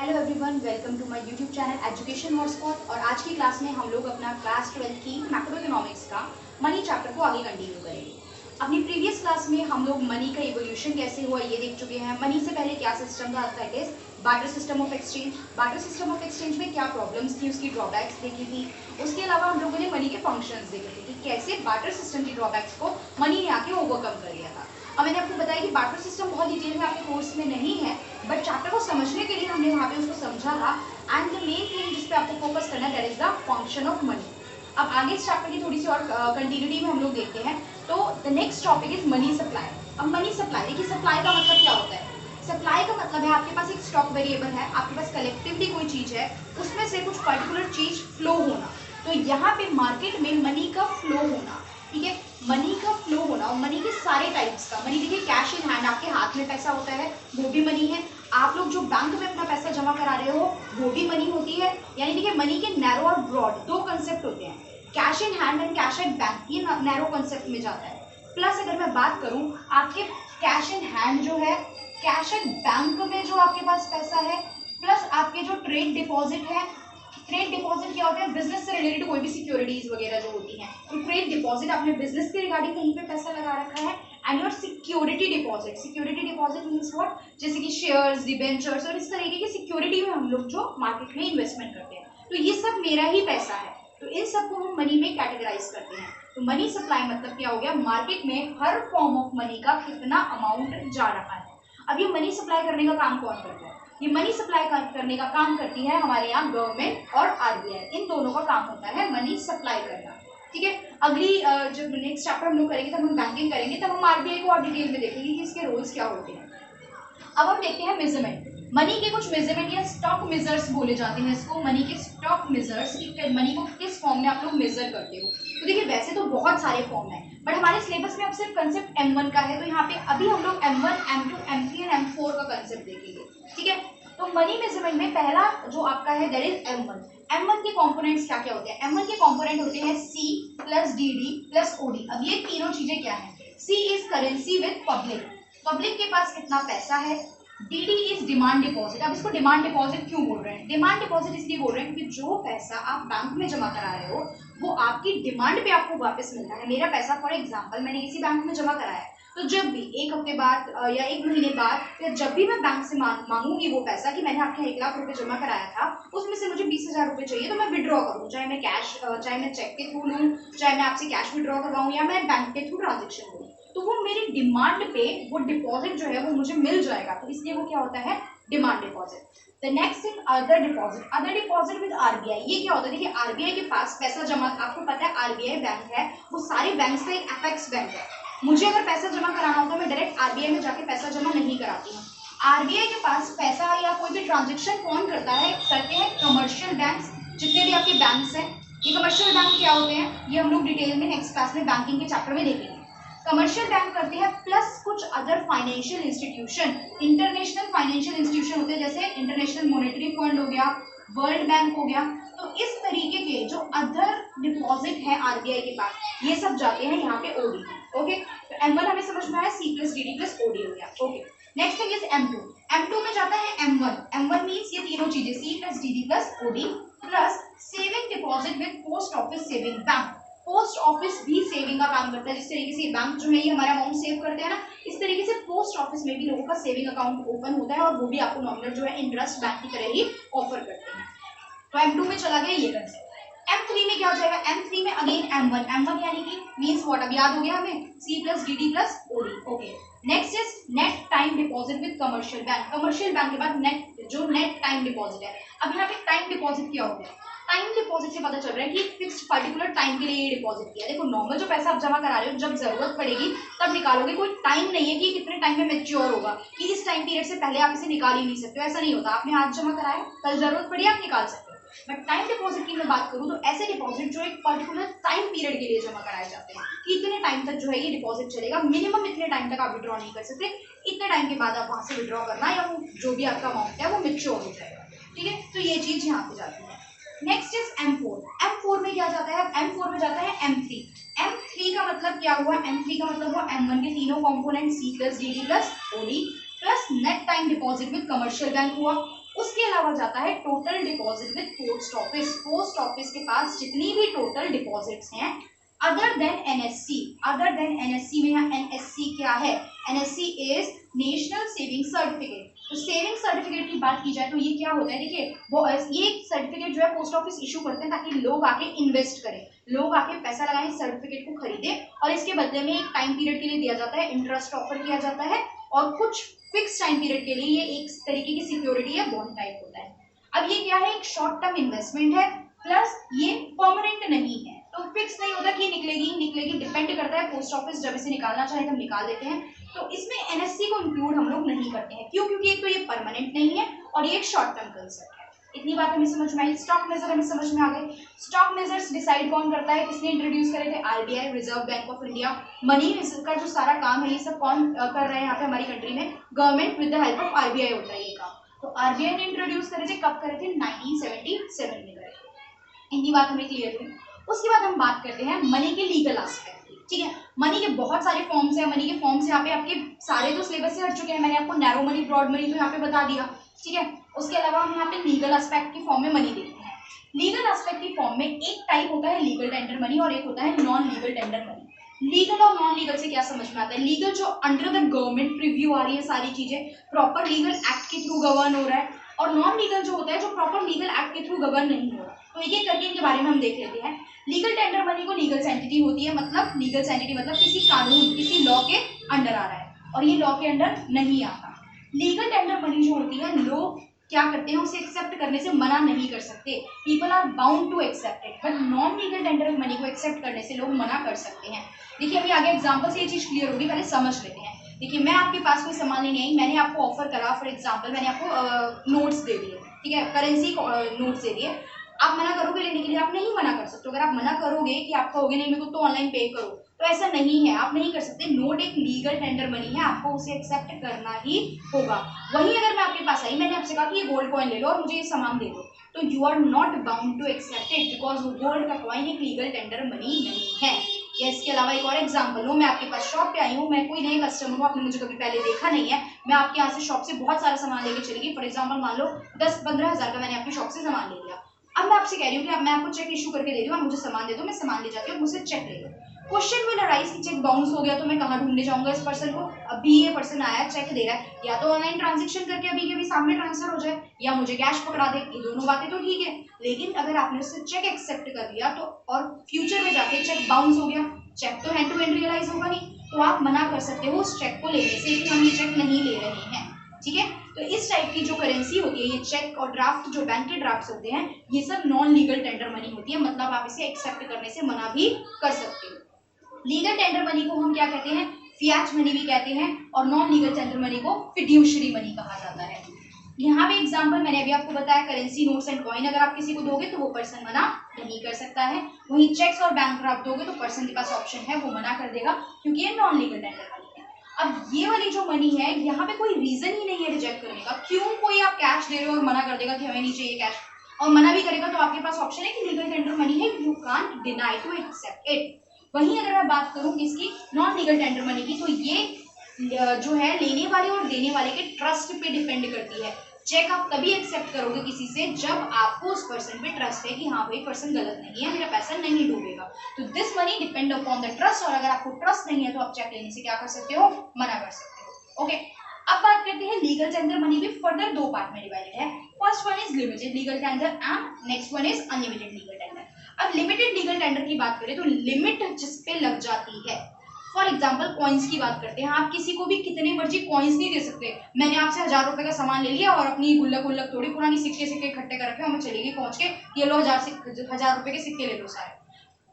Hello everyone, welcome to my YouTube channel education hotspot. और आज की क्लास में हम लोग अपना क्लास 12 की मैक्रो इकोनॉमिक्स का मनी चैप्टर को आगे कंटिन्यू करेंगे। अपनी प्रीवियस क्लास में हम लोग मनी का इवोल्यूशन कैसे हुआ ये देख चुके हैं। मनी से पहले क्या सिस्टम था, that is barter system of exchange. Barter system of exchange में क्या प्रॉब्लम्स थी, उसकी ड्रॉबैक्स देखी थी। उसके अलावा हम लोगों ने मनी के फंक्शंस देखे थे कि कैसे बार्टर सिस्टम की ड्रॉबैक्स को मनी ने आके ओवरकम कर लिया था। अब मैंने आपको बताया कि बार्टर सिस्टम बहुत डिटेल में आपके कोर्स में नहीं है, बट चैप्टर को समझने के लिए हमने वहाँ पे उसको समझा था। एंड द मेन थिंग जिस पे आपको फोकस करना है that is the function of money. अब आगे इस चैप्टर की थोड़ी सी और कंटिन्यूटी में हम लोग देखते हैं। तो the next topic is money supply. अब मनी सप्लाई, देखिए सप्लाई का मतलब क्या होता है। सप्लाई का मतलब है आपके पास एक स्टॉक वेरिएबल है, आपके पास कलेक्टिवली कोई चीज है, उसमें से कुछ पर्टिकुलर चीज फ्लो होना। तो यहाँ पे मार्केट में मनी का फ्लो होना, ठीक है, मनी का फ्लो होना। और मनी के सारे टाइप्स का मनी, देखिए कैश इन हैंड, आपके हाथ में पैसा होता है, वो भी मनी है। आप लोग जो बैंक में अपना पैसा जमा करा रहे हो वो भी मनी होती है। यानी देखिए मनी के नैरो और ब्रॉड दो कंसेप्ट होते हैं, cash in hand and cash at bank, ये नैरो कंसेप्ट में जाता है। प्लस अगर मैं बात करूं आपके कैश इन हैंड जो है, कैश एट बैंक में जो आपके पास पैसा है, प्लस आपके जो ट्रेड डिपॉजिट है। ट्रेड डिपॉजिट क्या होता है, बिजनेस से रिलेटेड कोई भी सिक्योरिटीज वगैरह जो होती हैं। तो ट्रेड डिपॉजिट आपने बिजनेस के रिगार्डिंग कहीं पे पैसा लगा रखा है। And your security deposit, security deposit means what, जैसे कि शेयर्स, डिबेंचर्स और इस तरीके की सिक्योरिटी में हम लोग जो मार्केट में इन्वेस्टमेंट करते हैं, तो ये सब मेरा ही पैसा है। तो इन सबको हम मनी में कैटेगराइज करते हैं। तो मनी सप्लाई मतलब क्या हो गया, मार्केट में हर फॉर्म ऑफ मनी का कितना अमाउंट जा रहा है। अब ये मनी सप्लाई करने का काम कौन करता है, ये मनी सप्लाई करने का काम करती है हमारे यहाँ गवर्नमेंट और आरबीआई, इन दोनों का काम होता है मनी सप्लाई करना। ठीक है, अगली जब नेक्स्ट चैप्टर हम लोग करेंगे तब हम बैंकिंग करेंगे, तब हम आरबीआई को और डिटेल में देखेंगे कि इसके रोल्स क्या होते हैं। अब हम देखते हैं मेजरमेंट। मनी के कुछ मेजरमेंट या स्टॉक मेजर्स बोले जाते हैं इसको, मनी के स्टॉक मेजर्स, कि मनी को किस फॉर्म में आप लोग मेजर करते हो। तो देखिए वैसे तो बहुत सारे फॉर्म है, बट हमारे सिलेबस में अब सिर्फ कंसेप्ट M1 का है, तो यहाँ पे अभी हम लोग M1, M2, M3 and M4 का कंसेप्ट देखेंगे। ठीक है, तो मनी मेजरमेंट में पहला जो आपका है दैट इज M1। M1 के कंपोनेंट्स क्या क्या होते हैं, M1 के कंपोनेंट होते हैं C plus DD plus OD। अब ये तीनों चीजें क्या है, C is currency with public, public के पास कितना पैसा है। DD is demand deposit. अब इसको डिमांड डिपॉजिट क्यों बोल रहे हैं, डिमांड डिपॉजिट इसलिए बोल रहे हैं क्योंकि जो पैसा आप बैंक में जमा करा रहे हो वो आपकी डिमांड पे आपको वापस मिलता है। मेरा पैसा फॉर एग्जांपल मैंने किसी बैंक में जमा कराया है, तो जब भी एक हफ्ते बाद या एक महीने बाद या जब भी मैं बैंक से मांगूंगी वो पैसा कि मैंने आपके 1 लाख रुपए जमा कराया था, उसमें से मुझे 20,000 रुपए चाहिए, तो मैं विड्रॉ करूँ, चाहे मैं कैश, चाहे मैं चेक के थ्रू लूँ, चाहे मैं आपसे कैश विड्रॉ करवाऊँ या मैं बैंक के थ्रू ट्रांजेक्शन करूँ, तो वो मेरी डिमांड पे वो डिपॉजिट जो है वो मुझे मिल जाएगा। तो इसलिए वो क्या होता है, demand deposit. The next thing other deposit, other deposit with RBI. ये क्या होता है, देखिए आरबीआई के पास पैसा जमा, आपको पता है आरबीआई बैंक है वो सारे बैंक का एक एपेक्स बैंक है। मुझे अगर पैसा जमा कराना होता है मैं डायरेक्ट आरबीआई में जाके पैसा जमा नहीं कराती हूँ। आरबीआई के पास पैसा या कोई भी ट्रांजेक्शन कौन करता है, करते हैं कमर्शियल बैंक्स, जितने भी आपके बैंक्स हैं। ये कमर्शियल बैंक क्या होते हैं, ये हम लोग डिटेल में नेक्स्ट क्लास में बैंकिंग के चैप्टर में देखेंगे। कमर्शियल बैंक करते हैं प्लस कुछ other financial institution, international financial institution होते हैं, जैसे इंटरनेशनल मॉनेटरी फंड हो गया, वर्ल्ड बैंक हो गया। तो इस तरीके के जो अदर डिपॉजिट है आरबीआई के पास, ये सब जाते हैं यहाँ पे ओडी। ओके, तो M1 हमें समझ में आया, C plus DD plus OD हो गया। Okay, next thing is M2। M2 में जाता है M1। M1 मीन्स ये तीनों चीजें C plus DD plus OD plus saving deposit with post office saving bank. Post office भी सेविंग का काम करता है, जिस तरीके से बैंक जो है ये हमारा अमाउंट सेव करते हैं ना, इस तरीके से पोस्ट ऑफिस में भी लोगों का सेविंग अकाउंट ओपन होता है और वो भी आपको नॉमिनल जो है इंटरेस्ट बैंक की तरह ही ऑफर करते हैं। तो M2 में चला गया ये कंसेप्ट। M3 में क्या हो जाएगा, M3 में अगेन M1। M1 यानी कि मींस व्हाट, अब याद हो गया हमें, C plus DD plus OD। Okay, next is net time deposit with commercial bank. Commercial bank के बाद नेट, जो नेट टाइम डिपॉजिट है। अब यहाँ पे टाइम डिपॉजिट क्या होता है, टाइम डिपॉजिट से पता चल रहा है कि फिक्स्ड पर्टिकुलर टाइम के लिए ये डिपॉजिट किया। देखो नॉर्मल जो पैसा आप जमा करा रहे हो जब जरूरत पड़ेगी तब निकालोगे, कोई टाइम नहीं है कि कितने टाइम में मैच्योर होगा, कि इस टाइम पीरियड से पहले आप इसे निकाल ही नहीं सकते हो, ऐसा नहीं होता। आपने आज जमा कराया, कल जरूरत पड़ी आप निकाल सकते हो। बट टाइम डिपॉजिट की मैं बात करूं तो ऐसे डिपॉजिट जो एक पर्टिकुलर टाइम पीरियड के लिए जमा कराए जाते हैं, कि इतने टाइम तक जो है ये डिपॉजिट चलेगा, मिनिमम इतने टाइम तक आप विड्रॉ नहीं कर सकते, इतने टाइम के बाद आप वहां से विड्रॉ करना या वो जो भी आपका अमाउंट है वो मैच्योर हो जाएगा। ठीक है, तो ये चीज यहाँ पे जाती है। Next is M4। M4 में क्या जाता है, M4 में जाता है M3। M3 का मतलब क्या हुआ, M3 का मतलब हुआ M1 के तीनों component C plus DD plus OD plus net time deposit with commercial bank हुआ। उसके अलावा जाता है total deposit with post office. Post office के पास जितनी भी टोटल डिपॉजिट्स हैं other than NSC, other than NSC में यहाँ एनएससी क्या है, NSC is national saving certificate. तो सेविंग सर्टिफिकेट की बात की जाए तो ये क्या होता है, देखिए वो ये सर्टिफिकेट जो है पोस्ट ऑफिस इशू करते हैं ताकि लोग आके इन्वेस्ट करें, लोग आके पैसा लगाएं, सर्टिफिकेट को खरीदे और इसके बदले में एक टाइम पीरियड के लिए दिया जाता है, इंटरेस्ट ऑफर किया जाता है और कुछ फिक्स टाइम पीरियड के लिए ये एक तरीके की सिक्योरिटी है, बॉन्ड टाइप होता है। अब ये क्या है, एक शॉर्ट टर्म इन्वेस्टमेंट है प्लस ये परमानेंट नहीं है, तो फिक्स नहीं होता कि निकलेगी निकलेगी, डिपेंड करता है पोस्ट ऑफिस जब इसे निकालना चाहे तो हम निकाल देते हैं। तो इसमें एनएससी को इंक्लूड हम लोग नहीं करते हैं, क्यों, क्योंकि एक तो ये परमानेंट नहीं है और ये एक शॉर्ट टर्म कंसेप्ट है। इतनी बात हमें समझ में आई। स्टॉक मेजर हमें समझ में आ गए। स्टॉक मेजर्स डिसाइड कौन करता है, किसने इंट्रोड्यूस करे थे, RBI, reserve bank of India. Money का जो सारा काम है ये सब कौन कर रहे हैं यहाँ पे हमारी कंट्री में, government with the help of RBI होता है ये काम। तो आरबीआई ने इंट्रोड्यूस करे थे, कब करे थे, 1977 में करे थे। इतनी बात हमें क्लियर हुई। उसके बाद हम बात करते हैं मनी के लीगल एस्पेक्ट की, ठीक है। मनी के बहुत सारे फॉर्म्स हैं, मनी के फॉर्म्स यहाँ पे आपके सारे तो सिलेबस से हट चुके हैं, मैंने आपको नैरो मनी, ब्रॉड मनी तो यहाँ पे बता दिया, ठीक है। उसके अलावा हम यहाँ पे लीगल एस्पेक्ट की फॉर्म में मनी देखते हैं। लीगल एस्पेक्ट की फॉर्म में एक टाइप होता है लीगल टेंडर मनी और एक होता है non legal tender money. Legal और नॉन लीगल से क्या समझ में आता है, लीगल जो अंडर द गवर्नमेंट प्रीव्यू आ रही है, सारी चीजें प्रॉपर लीगल एक्ट के थ्रू गवर्न हो रहा है, और नॉन लीगल जो होता है जो प्रॉपर लीगल एक्ट के थ्रू गवर्न नहीं हो रहा। तो एक एक करके इनके बारे में हम देख लेते हैं। लीगल टेंडर मनी को लीगल सेंटिटी होती है, मतलब लीगल सेंटिटी मतलब किसी कानून, किसी लॉ के अंडर आ रहा है और ये लॉ के अंडर नहीं आता। लीगल टेंडर मनी जो होती है लोग क्या करते हैं, उसे एक्सेप्ट करने से मना नहीं कर सकते, people are bound to accept it, but non legal tender money को एक्सेप्ट करने से लोग मना कर सकते हैं। देखिए अभी आगे एग्जाम्पल से ये चीज क्लियर होगी, पहले समझ लेते हैं। देखिए मैं आपके पास कोई सामान लेने आई, मैंने आपको ऑफर करा, फॉर एग्जाम्पल मैंने आपको नोट्स दे दिए, ठीक है, करेंसी नोट्स दे दिए, आप मना करोगे लेने के लिए, आप नहीं मना कर सकते। अगर आप मना करोगे कि आप कहोगे नहीं मेरे को तो ऑनलाइन पे करो, तो ऐसा नहीं है, आप नहीं कर सकते। नोट एक लीगल टेंडर मनी है, आपको उसे एक्सेप्ट करना ही होगा। वहीं अगर मैं आपके पास आई, मैंने आपसे कहा कि ये गोल्ड कॉइन ले लो और मुझे ये सामान दे दो, तो you are not bound to accept it, because वो गोल्ड का कॉइन एक लीगल टेंडर मनी नहीं है। या इसके अलावा एक और एग्जाम्पल लो, मैं आपके पास शॉप पे आई हूँ, मैं कोई नए कस्टमर हूँ, आपने मुझे कभी पहले देखा नहीं है, मैं आपके यहाँ से शॉप से बहुत सारा सामान लेके चली गई, फॉर एग्जाम्पल मान लो 10-15 हज़ार का मैंने आपकी शॉप से सामान ले लिया। अब मैं आपसे कह रही हूँ कि अब मैं आपको चेक इशू करके दे दूँ, आप मुझे सामान दे दो, मैं सामान ले जाती हूँ, मुझसे चेक ले लो। क्वेश्चन विल अराइज कि चेक बाउंस हो गया तो मैं कहाँ ढूंढने जाऊंगा इस पर्सन को। अभी ये पर्सन आया, चेक दे रहा है, या तो ऑनलाइन ट्रांजेक्शन करके अभी के अभी सामने ट्रांसफर हो जाए, या मुझे कैश पकड़ा दे, ये दोनों बातें तो ठीक है। लेकिन अगर आपने उससे चेक एक्सेप्ट कर लिया तो और फ्यूचर में जाके चेक बाउंस हो गया, चेक तो हैंड टू हैंड रियलाइज होगा नहीं, तो आप मना कर सकते हो उस चेक को लेने से कि हम ये चेक नहीं ले रहे हैं, ठीक है। तो इस टाइप की जो करेंसी होती है, ये चेक और ड्राफ्ट, जो बैंक के ड्राफ्ट होते हैं, ये सब नॉन लीगल टेंडर मनी होती है, मतलब आप इसे एक्सेप्ट करने से मना भी कर सकते हो। लीगल टेंडर मनी को हम क्या कहते हैं, फिएट मनी भी कहते हैं, और नॉन लीगल टेंडर मनी को फिड्यूशरी मनी कहा जाता है। यहाँ पे एग्जांपल मैंने अभी आपको बताया, करेंसी, नोट्स एंड कॉइन अगर आप किसी को दोगे तो वो पर्सन मना नहीं कर सकता है। वहीं चेक्स और बैंक ड्राफ्ट दोगे तो पर्सन के पास ऑप्शन है, वो मना कर देगा, क्योंकि ये नॉन लीगल टेंडर मनी है। अब ये वाली जो मनी है, यहाँ पे कोई रीजन ही नहीं है रिजेक्ट करने का। क्यों कोई आप कैश दे रहे हो और मना कर देगा कि हमें नहीं चाहिए कैश, और मना भी करेगा तो आपके पास ऑप्शन है कि लीगल टेंडर मनी है, you can't deny to accept it. वहीं अगर मैं बात करूँ किसकी, नॉन लीगल टेंडर मनी की, तो ये जो है लेने वाले और देने वाले के ट्रस्ट पे डिपेंड करती है। चेक आप तभी एक्सेप्ट करोगे किसी से जब आपको उस पर्सन पे ट्रस्ट है कि हाँ भाई पर्सन गलत नहीं है, मेरा पैसा नहीं डूबेगा। तो this money depend upon the trust, और अगर आपको ट्रस्ट नहीं है तो आप चेक लेने से क्या कर सकते हो, मना कर सकते हो। ओके, अब बात करते हैं लीगल टेंडर मनी भी फर्दर दो पार्ट में डिवाइडेड है। First one is limited legal tender and next one is unlimited legal tender. अब लिमिटेड लीगल टेंडर की बात करें तो लिमिट जिस पे लग जाती है, फॉर एग्जाम्पल कॉइन्स की बात करते हैं, आप किसी को भी कितने मर्जी कॉइन्स नहीं दे सकते। मैंने आपसे 1000 रुपए का सामान ले लिया और अपनी गुल्लक थोड़ी पुरानी सिक्के इकट्ठे कर रखे और मैं चलेगी पहुंच के, ये लो 1000 रुपए के सिक्के ले लो सारे।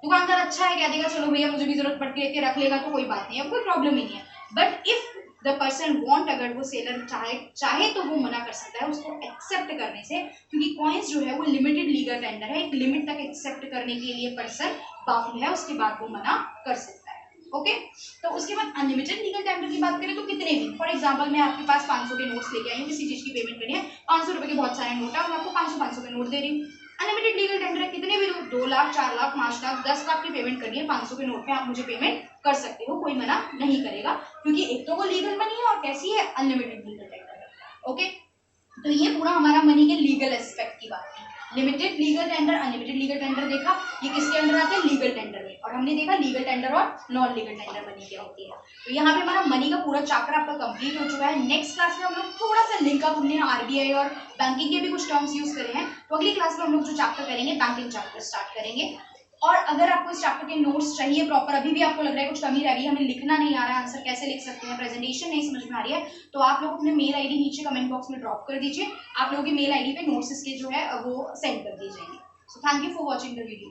दुकानदार अच्छा है, कह देगा चलो भैया मुझे भी जरूरत पड़ती है, रख लेगा तो कोई बात नहीं है, कोई प्रॉब्लम ही नहीं है। But if the person want, अगर वो सेलर चाहे तो वो मना कर सकता है उसको एक्सेप्ट करने से, क्योंकि कॉइन्स जो है वो लिमिटेड लीगल टेंडर है, एक लिमिट तक एक्सेप्ट करने के लिए पर्सन बाउंड है, उसके बाद वो मना कर सकता है। ओके, तो उसके बाद अनलिमिटेड लीगल टेंडर की बात करें तो कितने भी, फॉर एग्जांपल मैं आपके पास 500 के नोट्स लेके आई हूँ, किसी चीज की पेमेंट करनी है, 500 रुपए के बहुत सारे नोट है, मैं आपको 500 के नोट दे रही हूँ। अनलिमिटेड लीगल टेंडर है, कितने भी 2 लाख 4 लाख 5 लाख 10 लाख की पेमेंट करनी है, 500 के नोट पे आप मुझे पेमेंट कर सकते हो, कोई मना नहीं करेगा, क्योंकि एक तो वो लीगल मनी है और कैसी है, अनलिमिटेड लीगल टेंडर है। ओके, तो ये पूरा हमारा मनी के लीगल एस्पेक्ट की बात थी। Limited legal tender, unlimited legal tender देखा, ये किसके अंडर आते हैं, लीगल टेंडर में। और हमने देखा लीगल टेंडर और नॉन लीगल टेंडर मनी क्या होती है। तो यहाँ पे हमारा मनी का पूरा चैप्टर आपका कंप्लीट हो चुका है। नेक्स्ट क्लास में हम लोग थोड़ा सा लिंकअप, हमने आरबीआई और बैंकिंग के भी कुछ टर्म्स यूज करे हैं, तो अगली क्लास में हम लोग जो चैप्टर करेंगे बैंकिंग चैप्टर स्टार्ट करेंगे। और अगर आपको इस चैप्टर के नोट्स चाहिए प्रॉपर, अभी भी आपको लग रहा है कुछ कमी रह गई, हमें लिखना नहीं आ रहा है, आंसर कैसे लिख सकते हैं, प्रेजेंटेशन नहीं समझ में आ रही है, तो आप लोग अपने मेल आईडी नीचे कमेंट बॉक्स में ड्रॉप कर दीजिए। आप लोगों की मेल आईडी पे नोट्स इसके जो है वो सेंड कर दिए जाएंगे। So thank you for watching the video.